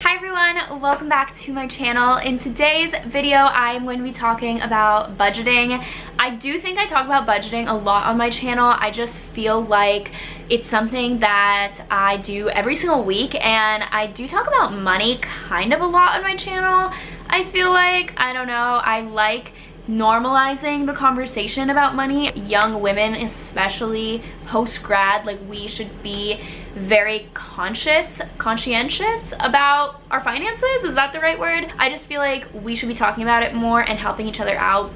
Hi everyone, welcome back to my channel. In today's video, I'm going to be talking about budgeting. I do think I talk about budgeting a lot on my channel. I just feel like it's something that I do every single week, and I do talk about money kind of a lot on my channel. I feel like, I don't know, I like normalizing the conversation about money. Young women, especially post-grad, like we should be very conscientious about our finances. Is that the right word? I just feel like we should be talking about it more and helping each other out.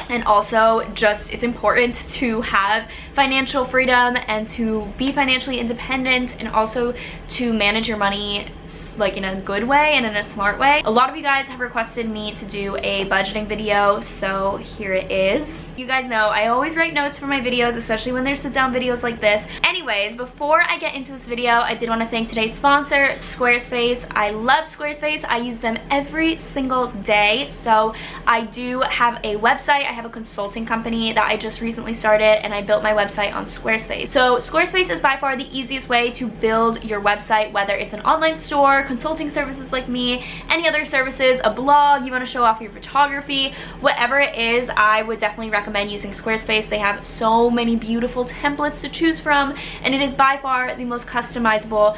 And also just it's important to have financial freedom and to be financially independent, and also to manage your money like in a good way and in a smart way. A lot of you guys have requested me to do a budgeting video, so here it is. You guys know I always write notes for my videos, especially when there's sit-down videos like this. Anyways, before I get into this video, I did want to thank today's sponsor, Squarespace. I love Squarespace. I use them every single day. So I do have a website. I have a consulting company that I just recently started, and I built my website on Squarespace. So Squarespace is by far the easiest way to build your website, whether it's an online store, consulting services like me, any other services, a blog, you want to show off your photography, whatever it is, I would definitely recommend using Squarespace. They have so many beautiful templates to choose from, and it is by far the most customizable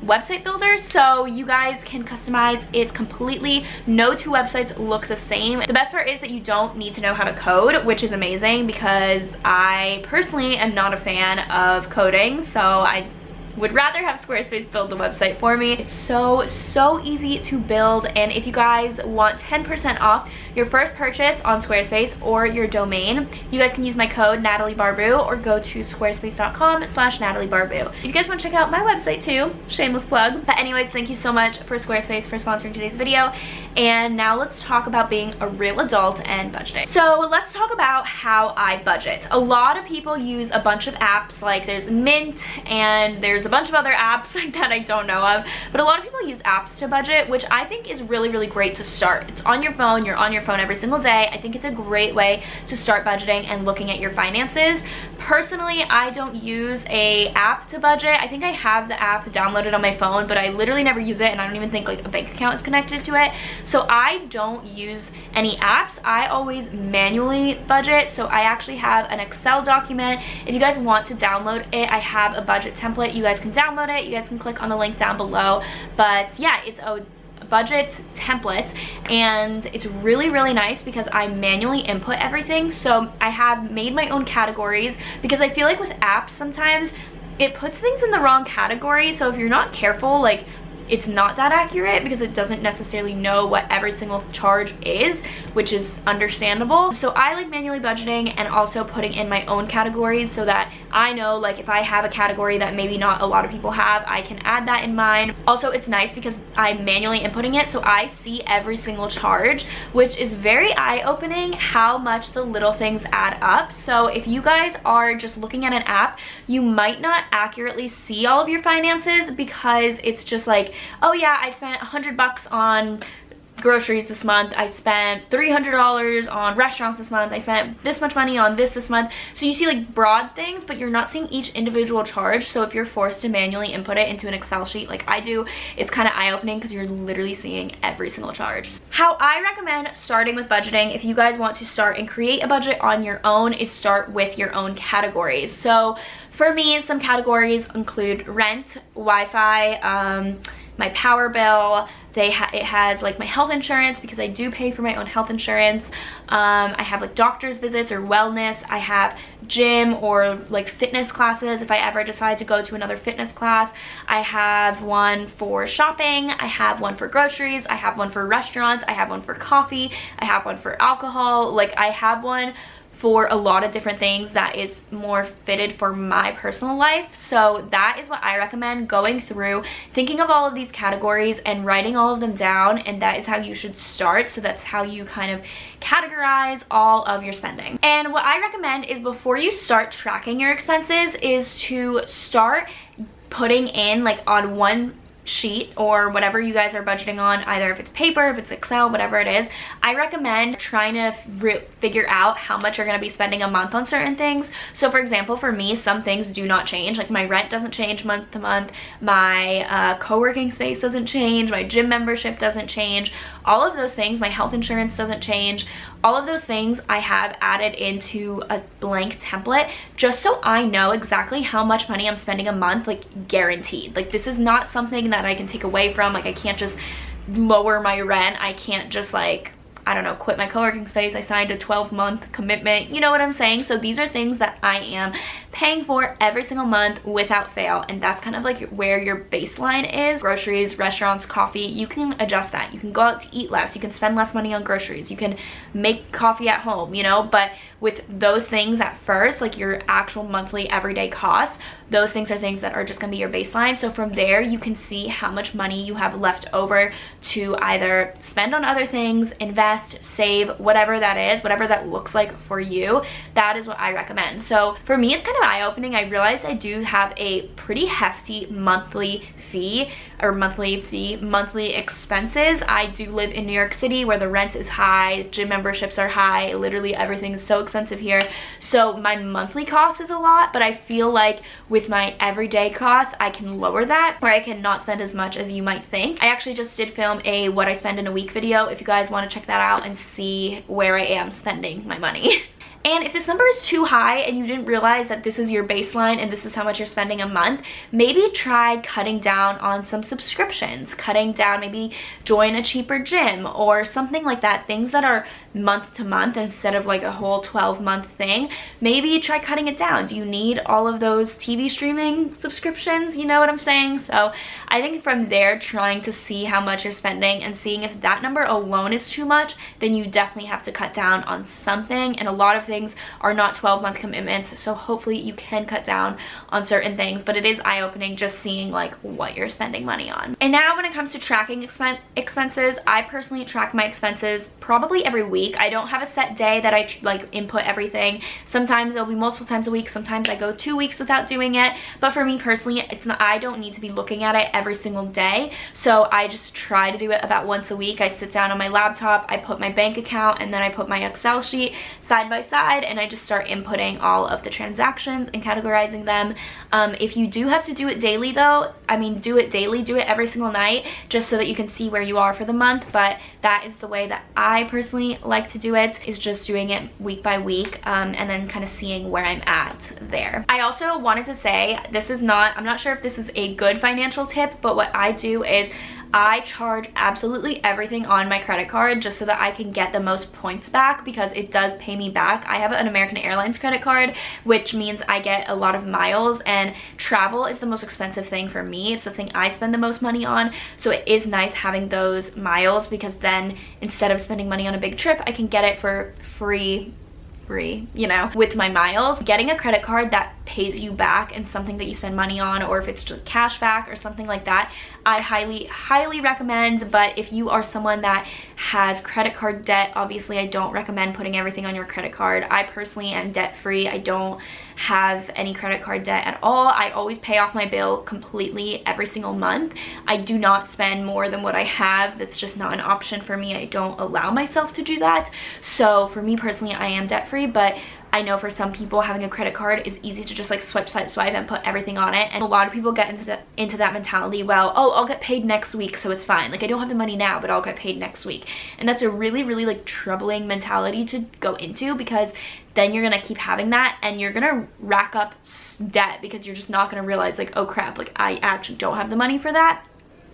website builder, so you guys can customize it completely. No two websites look the same. The best part is that you don't need to know how to code, which is amazing because I personally am not a fan of coding, so I would rather have Squarespace build the website for me. It's so easy to build, and if you guys want 10% off your first purchase on Squarespace or your domain, you guys can use my code Natalie Barbu or go to squarespace.com/Natalie Barbu. If you guys want to check out my website too, shameless plug. But anyways, thank you so much for Squarespace for sponsoring today's video. And now let's talk about being a real adult and budgeting. So let's talk about how I budget. A lot of people use a bunch of apps, like there's Mint and there's a bunch of other apps like that I don't know of, but a lot of people use apps to budget, which I think is really great to start. It's on your phone, you're on your phone every single day. I think it's a great way to start budgeting and looking at your finances. Personally, I don't use a app to budget. I think I have the app downloaded on my phone, but I literally never use it, and I don't even think like a bank account is connected to it. So I don't use any apps. I always manually budget. So I actually have an Excel document. If you guys want to download it, I have a budget template. You guys can download it. You guys can click on the link down below. But yeah, it's a budget template, and it's really nice because I manually input everything. So I have made my own categories, because I feel like with apps sometimes it puts things in the wrong category. So if you're not careful, like, it's not that accurate because it doesn't necessarily know what every single charge is, which is understandable. So I like manually budgeting and also putting in my own categories so that I know, like, if I have a category that maybe not a lot of people have, I can add that in mine. Also, it's nice because I'm manually inputting it, so I see every single charge, which is very eye-opening how much the little things add up. So if you guys are just looking at an app, you might not accurately see all of your finances because it's just like, oh yeah, I spent $100 on groceries this month, I spent $300 on restaurants this month, I spent this much money on this month. So you see like broad things, but you're not seeing each individual charge. So if you're forced to manually input it into an Excel sheet like I do, it's kind of eye-opening because you're literally seeing every single charge. How I recommend starting with budgeting, if you guys want to start and create a budget on your own, is start with your own categories. So for me, some categories include rent, Wi-Fi, my power bill. It has like my health insurance, because I do pay for my own health insurance. I have like doctor's visits or wellness. I have gym or like fitness classes if I ever decide to go to another fitness class. I have one for shopping. I have one for groceries. I have one for restaurants. I have one for coffee. I have one for alcohol. Like, I have one for a lot of different things that is more fitted for my personal life. So that is what I recommend, going through, thinking of all of these categories and writing all of them down, and that is how you should start. So that's how you kind of categorize all of your spending. And what I recommend is, before you start tracking your expenses, is to start putting in, like, on one sheet or whatever you guys are budgeting on, either if it's paper, if it's Excel, whatever it is, I recommend trying to figure out how much you're going to be spending a month on certain things. So for example, for me, some things do not change. Like my rent doesn't change month to month, my co-working space doesn't change, my gym membership doesn't change, all of those things, my health insurance doesn't change. All of those things I have added into a blank template just so I know exactly how much money I'm spending a month, like guaranteed. Like this is not something that I can take away from. Like I can't just lower my rent. I can't just like, I don't know, quit my co-working space. I signed a 12-month commitment. You know what I'm saying? So these are things that I am paying for every single month without fail. And that's kind of like where your baseline is. Groceries, restaurants, coffee, you can adjust that. You can go out to eat less. You can spend less money on groceries. You can make coffee at home, you know? But with those things at first, like your actual monthly everyday costs, those things are things that are just gonna be your baseline. So from there, you can see how much money you have left over to either spend on other things, invest, save, whatever that is, whatever that looks like for you. That is what I recommend. So for me, it's kind of eye-opening. I realized I do have a pretty hefty monthly fee or monthly expenses. I do live in New York City where the rent is high, gym memberships are high, literally everything is so expensive here. So my monthly cost is a lot, but I feel like with my everyday costs, I can lower that, or I can not spend as much as you might think. I actually just did film a what I spend in a week video if you guys want to check that out and see where I am spending my money. And if this number is too high and you didn't realize that this is your baseline and this is how much you're spending a month, maybe try cutting down on some subscriptions, cutting down, maybe join a cheaper gym or something like that, things that are month to month instead of like a whole 12-month thing. Maybe try cutting it down. Do you need all of those TV streaming subscriptions? You know what I'm saying? So I think from there, trying to see how much you're spending and seeing if that number alone is too much, then you definitely have to cut down on something. And a lot of things are not 12-month commitments, so hopefully you can cut down on certain things, but it is eye-opening just seeing like what you're spending money on. And now when it comes to tracking expenses, I personally track my expenses probably every week. I don't have a set day that I like input everything. Sometimes it'll be multiple times a week, sometimes I go 2 weeks without doing it, but for me personally, it's not, I don't need to be looking at it every single day, so I just try to do it about once a week. I sit down on my laptop, I put my bank account, and then I put my Excel sheet side by side, and I just start inputting all of the transactions and categorizing them. If you do have to do it daily though, I mean, do it daily, do it every single night, just so that you can see where you are for the month. But that is the way that I personally like to do it, is just doing it week by week, and then kind of seeing where I'm at there. I also wanted to say, this is not, I'm not sure if this is a good financial tip, but what I do is I charge absolutely everything on my credit card just so that I can get the most points back, because it does pay me back. I have an American Airlines credit card, which means I get a lot of miles, and travel is the most expensive thing for me. It's the thing I spend the most money on, so it is nice having those miles, because then instead of spending money on a big trip, I can get it for free, you know, with my miles. Getting a credit card that pays you back and something that you spend money on, or if it's just cash back or something like that, I highly recommend. But if you are someone that has credit card debt, obviously I don't recommend putting everything on your credit card. I personally am debt free. I don't have any credit card debt at all. I always pay off my bill completely every single month. I do not spend more than what I have. That's just not an option for me. I don't allow myself to do that. So for me personally, I am debt free, but I know for some people having a credit card is easy to just like swipe and put everything on it. And a lot of people get into that mentality, well, oh, I'll get paid next week, so it's fine. Like, I don't have the money now, but I'll get paid next week. And that's a really like troubling mentality to go into, because then you're gonna keep having that and you're gonna rack up debt, because you're just not gonna realize like, oh crap, like I actually don't have the money for that.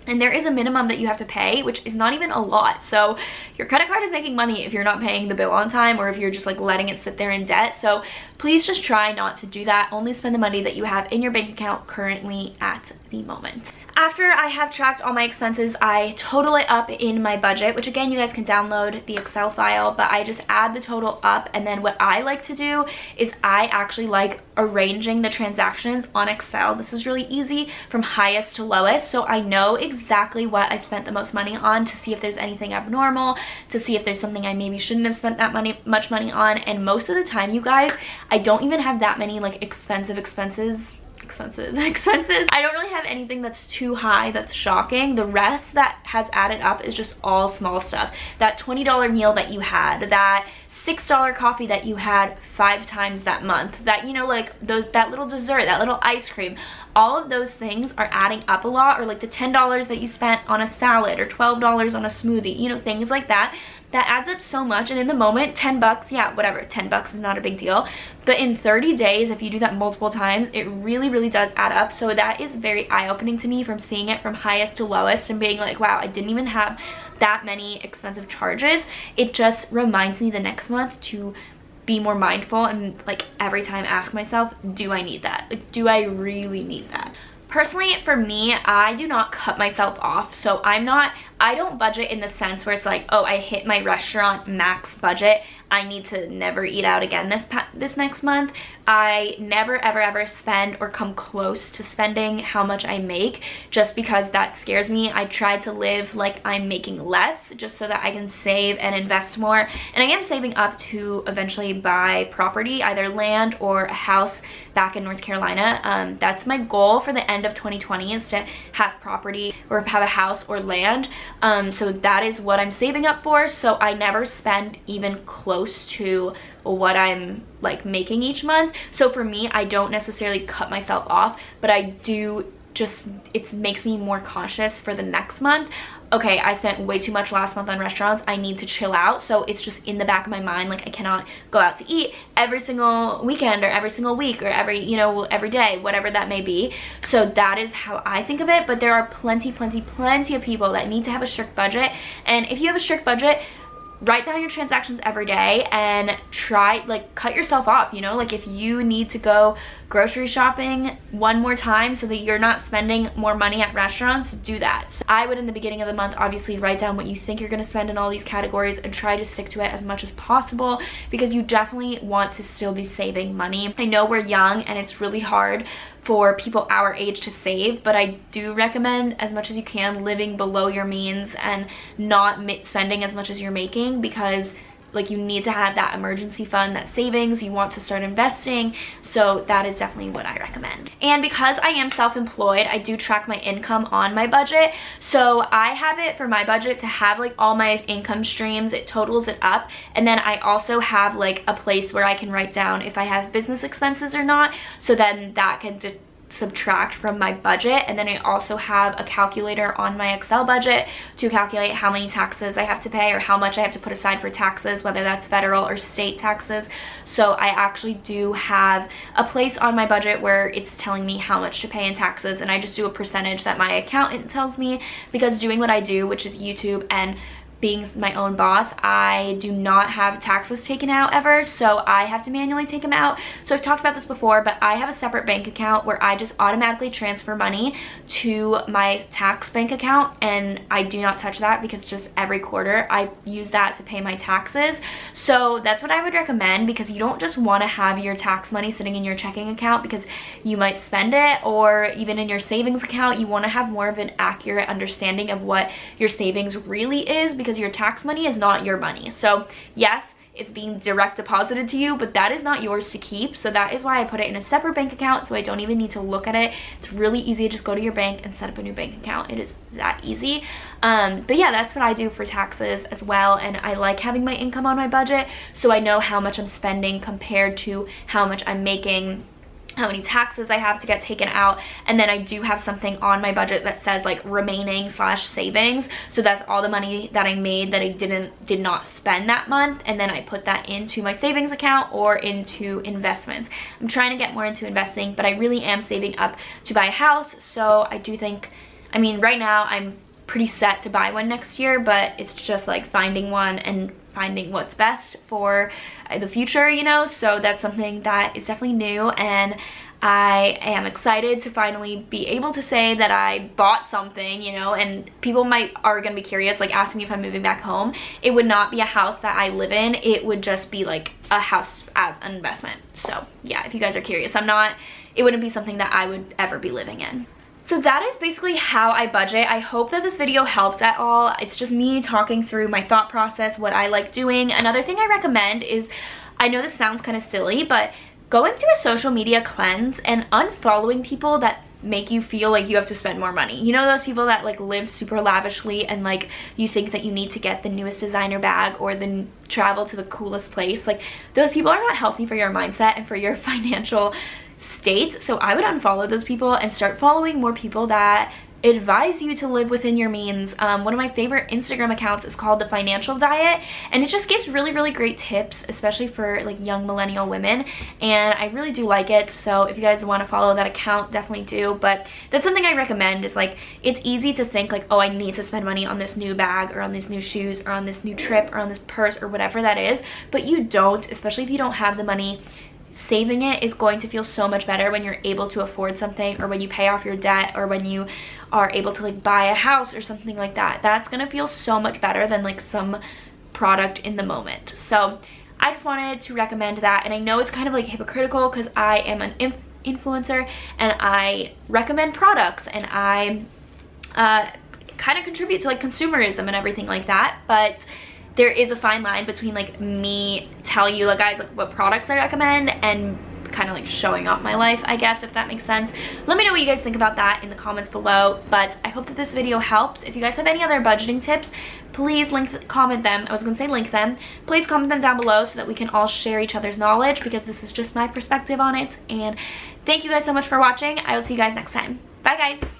And there is a minimum that you have to pay, which is not even a lot. So your credit card is making money if you're not paying the bill on time, or if you're just like letting it sit there in debt. So please just try not to do that. Only spend the money that you have in your bank account currently at the moment. After I have tracked all my expenses, I total it up in my budget, which again, you guys can download the Excel file, but I just add the total up. And then what I like to do is I actually like arranging the transactions on Excel. This is really easy from highest to lowest, so I know exactly what I spent the most money on, to see if there's anything abnormal, to see if there's something I maybe shouldn't have spent that much money on. And most of the time, you guys, I don't even have that many like expenses expenses. I don't really have anything that's too high that's shocking. The rest that has added up is just all small stuff. That $20 meal that you had, that $6 coffee that you had 5 times that month, that, you know, like that little dessert, that little ice cream, all of those things are adding up a lot. Or like the $10 that you spent on a salad, or $12 on a smoothie, you know, things like that. That adds up so much. And in the moment, 10 bucks, yeah, whatever, 10 bucks is not a big deal. But in 30 days, if you do that multiple times, it really, really does add up. So that is very eye-opening to me, from seeing it from highest to lowest and being like, wow, I didn't even have that many expensive charges. It just reminds me the next month to be more mindful and like every time ask myself, do I need that? Like, do I really need that? Personally, for me, I do not cut myself off. So I don't budget in the sense where it's like, oh, I hit my restaurant max budget, I need to never eat out again this next month. I never ever spend or come close to spending how much I make, just because that scares me. I try to live like I'm making less, just so that I can save and invest more. And I am saving up to eventually buy property, either land or a house back in North Carolina. That's my goal for the end of 2020, is to have property or have a house or land. So that is what I'm saving up for. So I never spend even close to what I'm like making each month. So for me, I don't necessarily cut myself off, but I do just, it makes me more conscious for the next month. Okay, I spent way too much last month on restaurants, I need to chill out. So it's just in the back of my mind, like I cannot go out to eat every single weekend or every single week or every, you know, every day, whatever that may be. So that is how I think of it. But there are plenty of people that need to have a strict budget. And if you have a strict budget, write down your transactions every day and try, like, cut yourself off, you know? Like, if you need to go grocery shopping one more time so that you're not spending more money at restaurants, do that. So I would, in the beginning of the month, obviously write down what you think you're gonna spend in all these categories and try to stick to it as much as possible, because you definitely want to still be saving money. I know we're young and it's really hard for people our age to save, but I do recommend, as much as you can, living below your means and not spending as much as you're making, because like you need to have that emergency fund, that savings. You want to start investing. So that is definitely what I recommend. And because I am self-employed, I do track my income on my budget. So I have it for my budget to have like all my income streams, it totals it up. And then I also have like a place where I can write down if I have business expenses or not. So then that can subtract from my budget. And then I also have a calculator on my Excel budget to calculate how many taxes I have to pay, or how much I have to put aside for taxes, whether that's federal or state taxes. So I actually do have a place on my budget where it's telling me how much to pay in taxes, and I just do a percentage that my accountant tells me, because doing what I do, which is YouTube and being my own boss, I do not have taxes taken out ever, so I have to manually take them out. So I've talked about this before, but I have a separate bank account where I just automatically transfer money to my tax bank account, and I do not touch that, because just every quarter I use that to pay my taxes. So that's what I would recommend, because you don't just want to have your tax money sitting in your checking account because you might spend it, or even in your savings account. You want to have more of an accurate understanding of what your savings really is, because your tax money is not your money. So yes, it's being direct deposited to you, but that is not yours to keep. So that is why I put it in a separate bank account, so I don't even need to look at it. It's really easy to just go to your bank and set up a new bank account. It is that easy. But yeah, that's what I do for taxes as well. And I like having my income on my budget, so I know how much I'm spending compared to how much I'm making, how many taxes I have to get taken out. And then I do have something on my budget that says like remaining / savings. So that's all the money that I made that I did not spend that month, and then I put that into my savings account or into investments. I'm trying to get more into investing, but I really am saving up to buy a house. So I do think, I mean, right now I'm pretty set to buy one next year, but it's just like finding one and finding what's best for the future, you know. So that's something that is definitely new, and I am excited to finally be able to say that I bought something, you know. And people are gonna be curious, like asking me if I'm moving back home. It would not be a house that I live in, it would just be like a house as an investment. So yeah, if you guys are curious, it wouldn't be something that I would ever be living in. So that is basically how I budget. I hope that this video helped at all. It's just me talking through my thought process, what I like doing. Another thing I recommend is, I know this sounds kind of silly, but going through a social media cleanse and unfollowing people that make you feel like you have to spend more money. You know those people that like live super lavishly and like you think that you need to get the newest designer bag or then travel to the coolest place? Like those people are not healthy for your mindset and for your financial state. So I would unfollow those people and start following more people that advise you to live within your means. One of my favorite Instagram accounts is called The Financial Diet, and it just gives really great tips, especially for like young millennial women, and I really do like it. So if you guys want to follow that account, definitely do. But that's something I recommend. Is like, it's easy to think like, oh, I need to spend money on this new bag or on these new shoes or on this new trip or on this purse or whatever that is, but you don't, especially if you don't have the money. Saving it is going to feel so much better when you're able to afford something, or when you pay off your debt, or when you are able to like buy a house or something like that. That's gonna feel so much better than like some product in the moment. So I just wanted to recommend that. And I know it's kind of like hypocritical because I am an influencer and I recommend products and I kind of contribute to like consumerism and everything like that, but there is a fine line between like me telling you like guys like what products I recommend and kind of like showing off my life, I guess, if that makes sense. Let me know what you guys think about that in the comments below. But I hope that this video helped. If you guys have any other budgeting tips, please comment them. I was gonna say link them. Please comment them down below so that we can all share each other's knowledge, because this is just my perspective on it. And thank you guys so much for watching. I will see you guys next time. Bye guys.